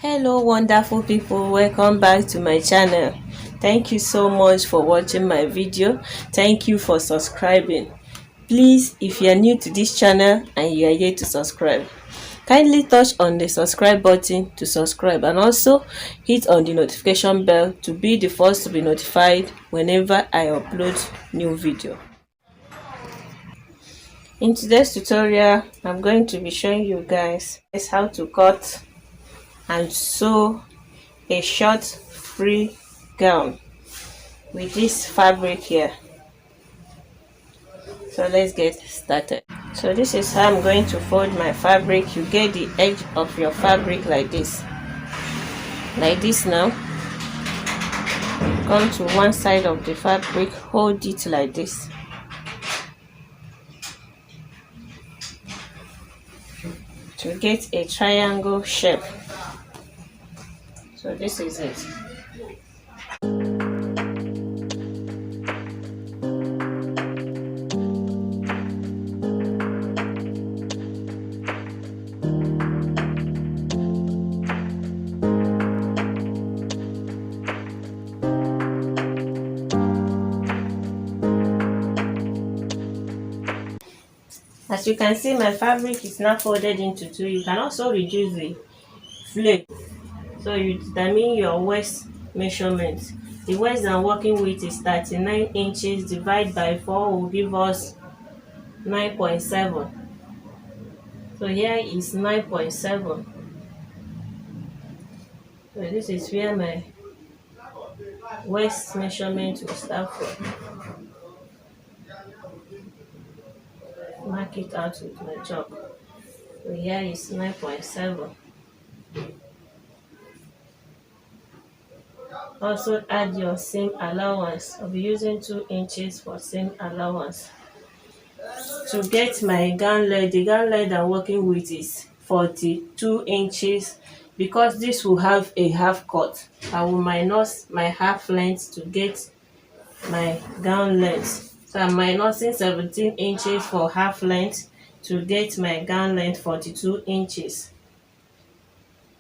Hello wonderful people, welcome back to my channel. Thank you so much for watching my video. Thank you for subscribing. Please, if you are new to this channel and you are yet to subscribe, kindly touch on the subscribe button to subscribe, and also hit on the notification bell to be the first to be notified whenever I upload new video. In today's tutorial, I'm going to be showing you guys how to cut and sew a short free gown with this fabric here. So let's get started. So this is how I'm going to fold my fabric. You get the edge of your fabric like this now. Come to one side of the fabric, hold it like this, to get a triangle shape. So this is it. As you can see, my fabric is now folded into two. You can also reduce the flare. So you determine your waist measurement. The waist I'm working with is 39 inches. Divide by 4 will give us 9.7. So here is 9.7. So this is where my waist measurement will start from. Mark it out with my chalk. So here is 9.7. Also add your seam allowance. I'll be using 2 inches for seam allowance. To get my gown length, the gown length I'm working with is 42 inches. Because this will have a half cut, I will minus my half length to get my gown length. So I'm minusing 17 inches for half length to get my gown length 42 inches.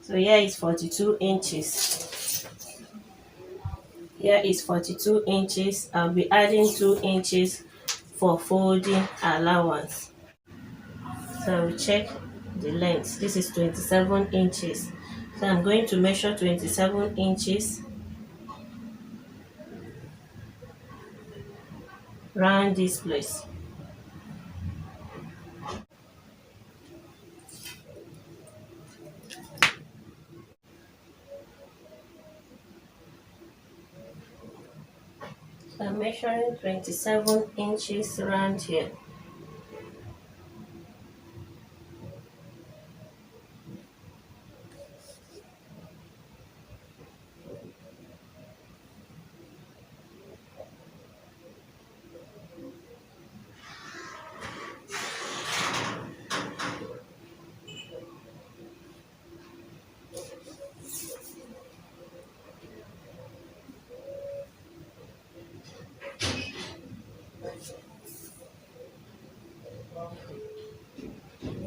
So here is 42 inches. Here is 42 inches. I'll be adding 2 inches for folding allowance. So I will check the length. This is 27 inches. So I'm going to measure 27 inches round this place. So I'm measuring 27 inches around here.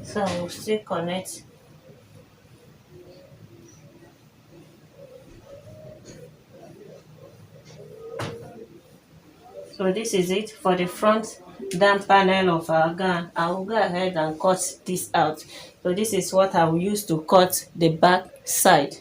So I will still connect. So this is it for the front down panel of our gown. I will go ahead and cut this out. So this is what I will use to cut the back side.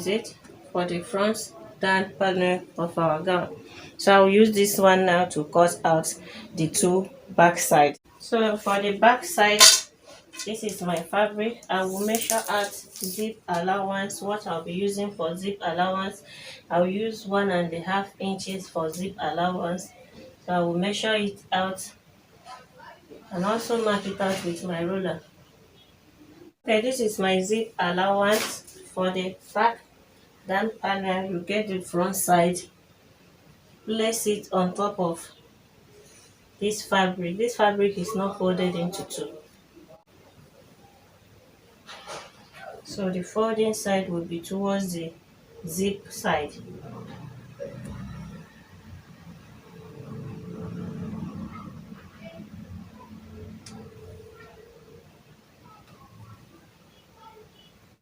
it for the front down panel of our gown. So I'll use this one now to cut out the two back side. So for the back side, this is my fabric. I will measure out zip allowance. What I'll be using for zip allowance, I'll use 1.5 inches for zip allowance. So I will measure it out and also mark it out with my ruler. Okay, this is my zip allowance for the back down panel. You get the front side, place it on top of this fabric. This fabric is not folded into two, so the folding side will be towards the zip side.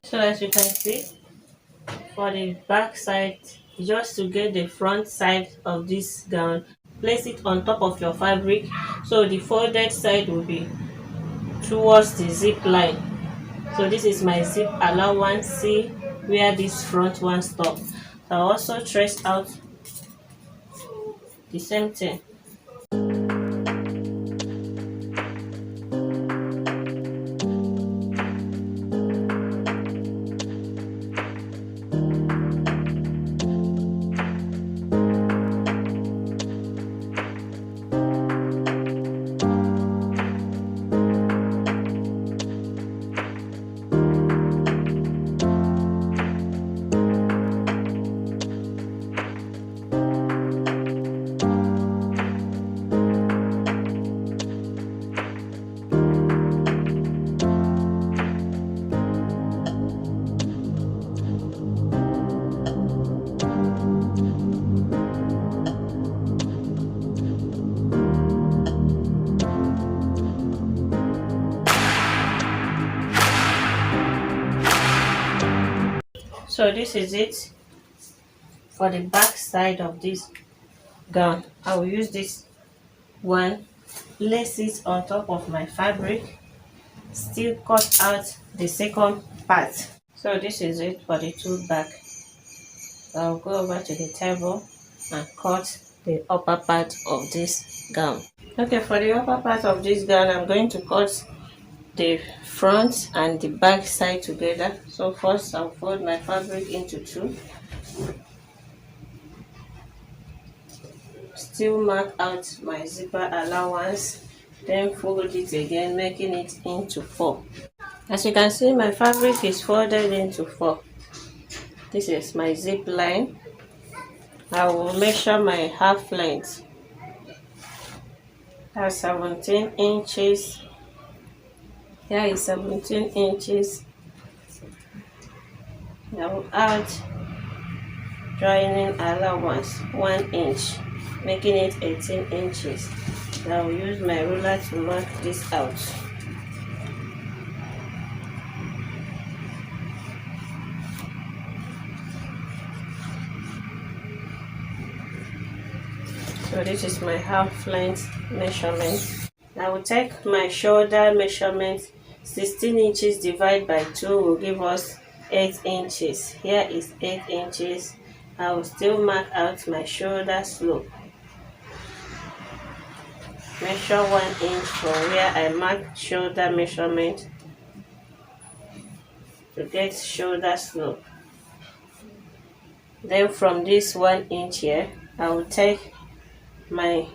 So as you can see, for the back side, just to get the front side of this gown, place it on top of your fabric, so the folded side will be towards the zip line. So this is my zip allowance. See where this front one stops. I also trace out the same thing. So this is it for the back side of this gown. I will use this one, lace it on top of my fabric, still cut out the second part. So this is it for the two back. I'll go over to the table and cut the upper part of this gown. Okay, for the upper part of this gown, I'm going to cut the front and the back side together. So first I'll fold my fabric into two, still mark out my zipper allowance, then fold it again, making it into 4. As you can see, my fabric is folded into 4. This is my zip line. I will measure my half length. That's 17 inches. Here is 17 inches. I will add joining allowance 1 inch, making it 18 inches. I will use my ruler to mark this out. So this is my half length measurement. I will take my shoulder measurement. 16 inches divided by 2 will give us 8 inches. Here is 8 inches. I will still mark out my shoulder slope. Measure 1 inch from where I marked shoulder measurement to get shoulder slope. Then from this 1 inch here, I will take my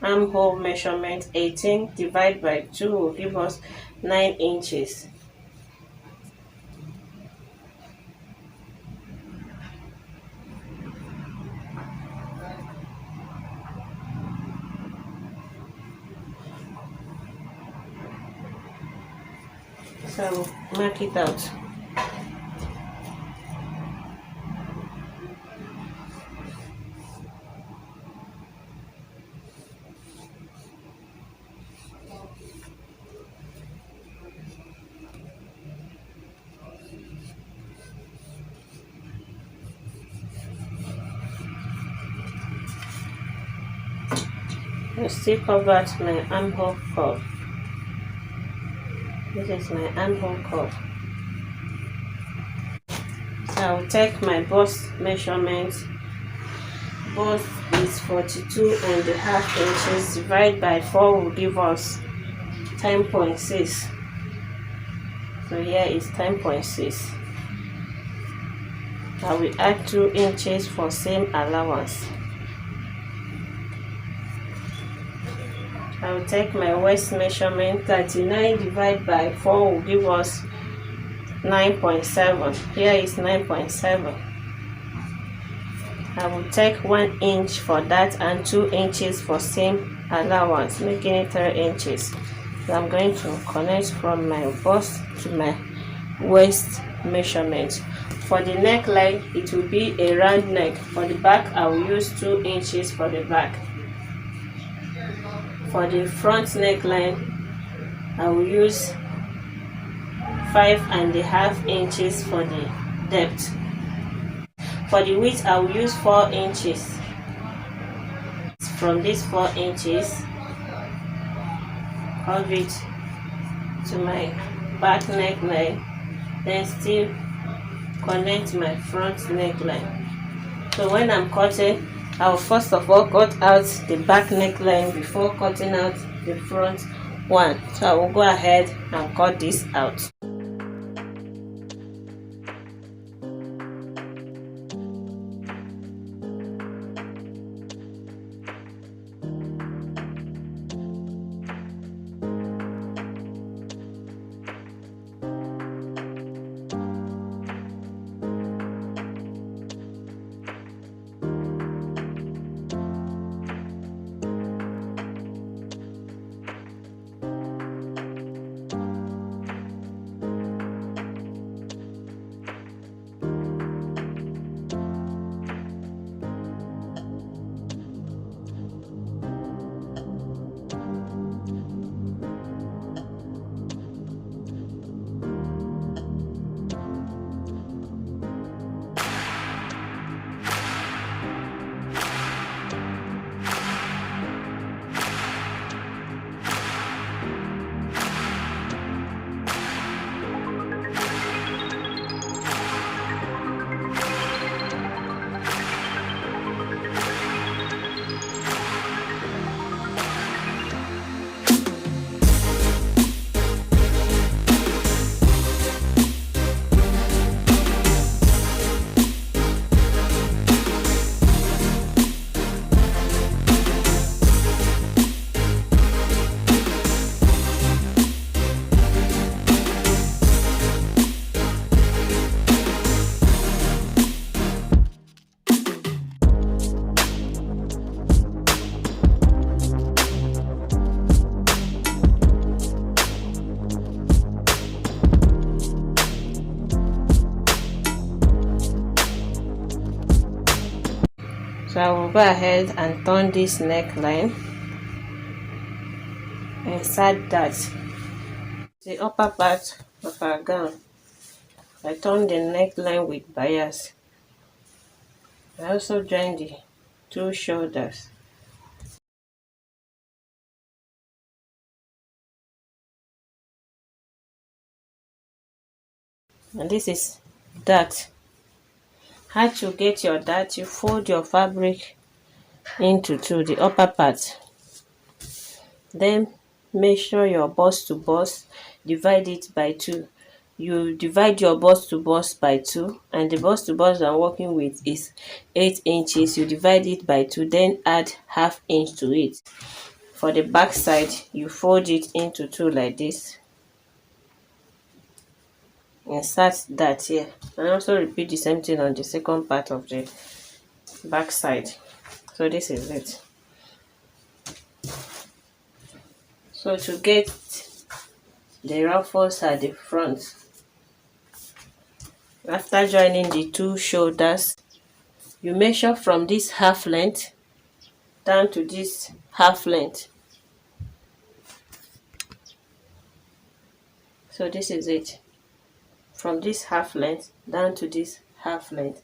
armhole measurement. 18 divided by 2 will give us 9 inches. So I will mark it out. I still covered my armhole curve. This is my armhole curve. I will take my bust measurement. Bust is 42.5 inches. Divide by 4 will give us 10.6. So here is 10.6. I will add 2 inches for same allowance. I will take my waist measurement. 39 divided by 4 will give us 9.7. Here is 9.7. I will take 1 inch for that and 2 inches for same allowance, making it 3 inches. So I'm going to connect from my bust to my waist measurement. For the neckline, it will be a round neck. For the back, I will use 2 inches for the back. For the front neckline, I will use 5.5 inches for the depth. For the width, I will use 4 inches. From these 4 inches, curve it to my back neckline, then still connect my front neckline. So when I'm cutting, I will first of all cut out the back neckline before cutting out the front one. So I will go ahead and cut this out. So I will go ahead and turn this neckline, insert that the upper part of our gown. I turn the neckline with bias. I also join the 2 shoulders. And this is that. How to get your dart? You fold your fabric into 2, the upper part. Then measure your bust to bust, divide it by 2. You divide your bust to bust by 2, and the bust to bust I'm working with is 8 inches. You divide it by 2, then add ½ inch to it. For the back side, you fold it into 2 like this. Insert that here, and also repeat the same thing on the second part of the back side. So this is it. So to get the ruffles at the front, after joining the 2 shoulders, you measure from this half length down to this half length. So this is it. From this half length down to this half length.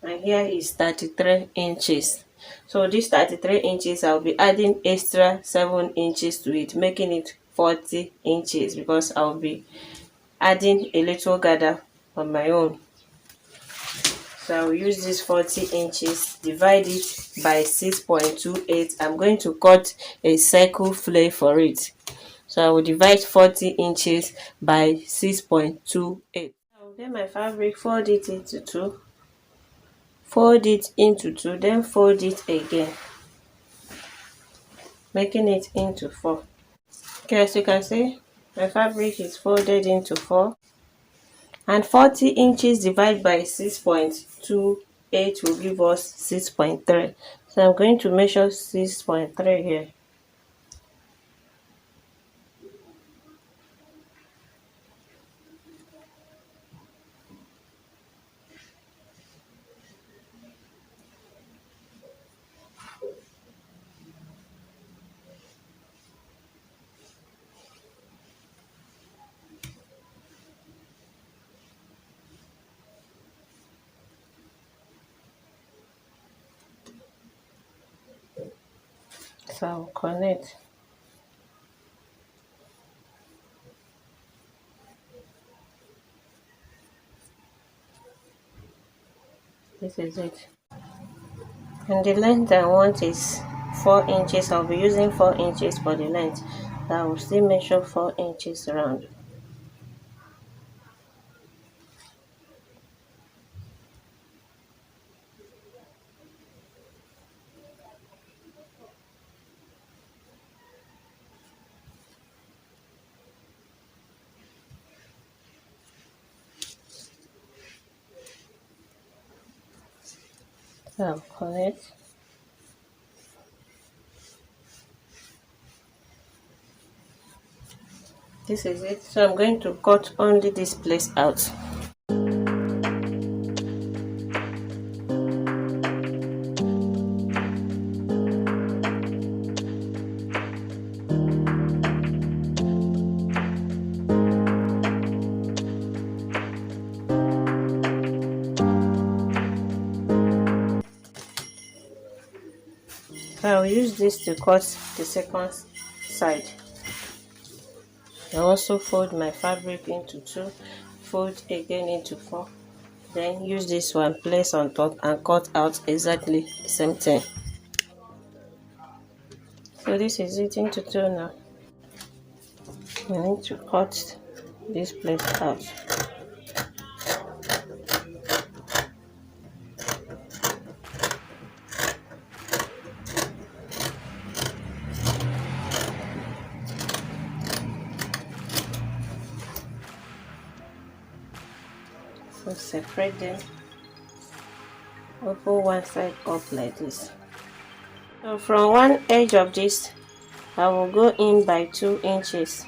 And here is 33 inches. So this 33 inches, I'll be adding extra 7 inches to it, making it 40 inches, because I'll be adding a little gather on my own. So I will use this 40 inches, divide it by 6.28. I'm going to cut a circle flare for it. So I will divide 40 inches by 6.28. I will get my fabric, fold it into two, then fold it again, making it into 4. Okay, as you can see, my fabric is folded into 4, and 40 inches divided by 6.28 will give us 6.3. So I'm going to measure 6.3 here. So I'll connect. This is it. And the length I want is 4 inches. I'll be using 4 inches for the length. So I will still measure 4 inches round. So I'll connect. This is it. So I'm going to cut only this place out. I will use this to cut the second side. I also fold my fabric into 2, fold again into 4, then use this one, place on top and cut out exactly the same thing. So this is it into 2 now. I need to cut this place out. So separate them, open one side up like this. So from one edge of this, I will go in by 2 inches.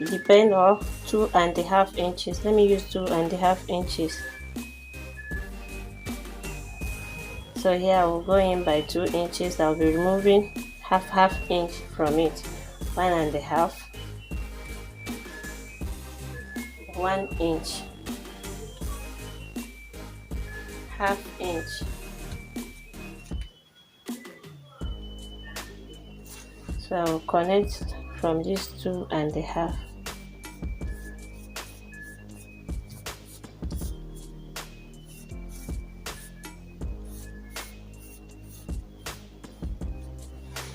It depends on 2.5 inches. Let me use 2.5 inches. So here I will go in by 2 inches. I'll be removing half inch from it. 1.5, 1 inch, half inch, so I will connect from this 2.5.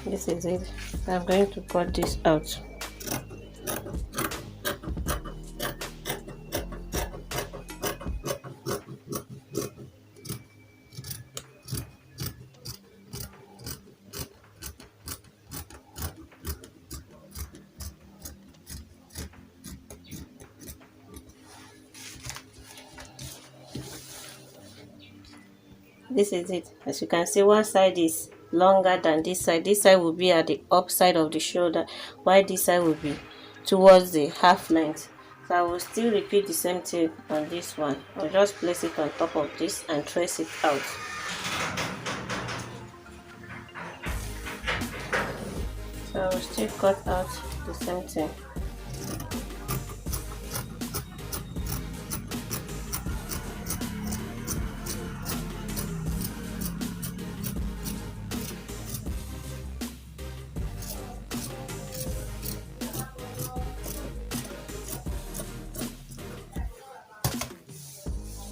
This is it. I'm going to cut this out. This is it. As you can see, one side is longer than this side. This side will be at the upside of the shoulder, while this side will be towards the half length. So I will still repeat the same thing on this one. I'll just place it on top of this and trace it out. So I will still cut out the same thing.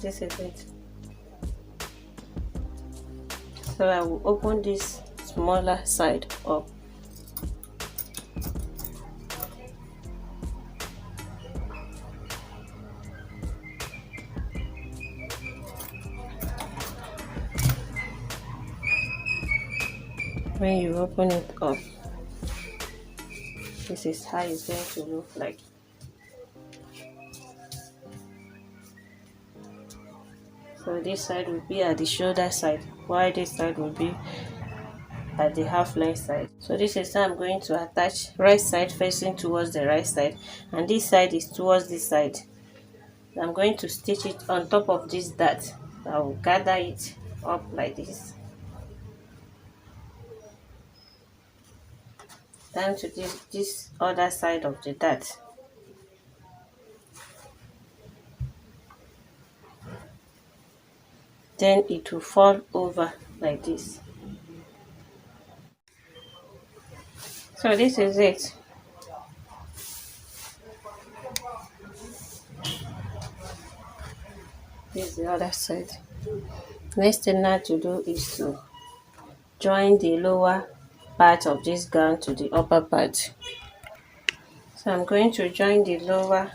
This is it. So I will open this smaller side up. When you open it up, this is how it's going to look like. So this side will be at the shoulder side, while this side will be at the half length side. So this is how I'm going to attach. Right side facing towards the right side, and this side is towards this side. I'm going to stitch it on top of this dart. I will gather it up like this down to this other side of the dart. Then it will fall over like this. So this is it. This is the other side. Next thing now to do is to join the lower part of this gown to the upper part. So I'm going to join the lower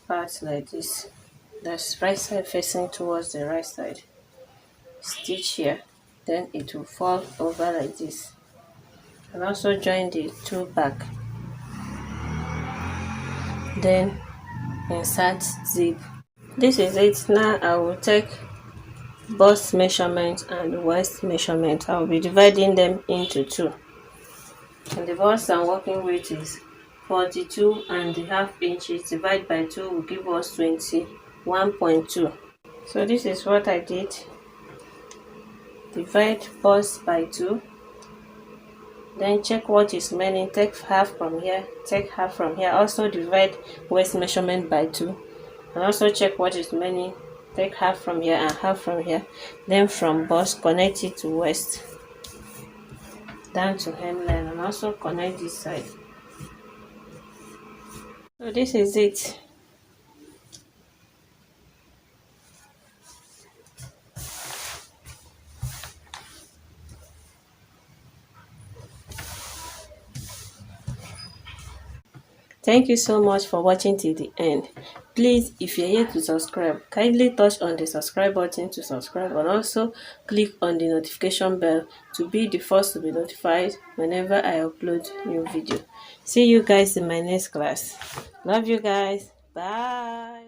part like this. That's right side facing towards the right side. Stitch here, then it will fall over like this. And also join the two back. Then insert zip. This is it. Now I will take bust measurement and waist measurement. I will be dividing them into two. And the bust I'm working with is 42.5 inches. Divided by 2 will give us 21.2. So this is what I did. Divide bust by 2. Then check what is remaining. Take half from here, take half from here. Also divide waist measurement by 2. And also check what is remaining. Take half from here and half from here. Then from bust, connect it to waist down to hemline, and also connect this side. So this is it. Thank you so much for watching till the end. Please, if you're yet to subscribe, kindly touch on the subscribe button to subscribe, and also click on the notification bell to be the first to be notified whenever I upload new video. See you guys in my next class. Love you guys. Bye.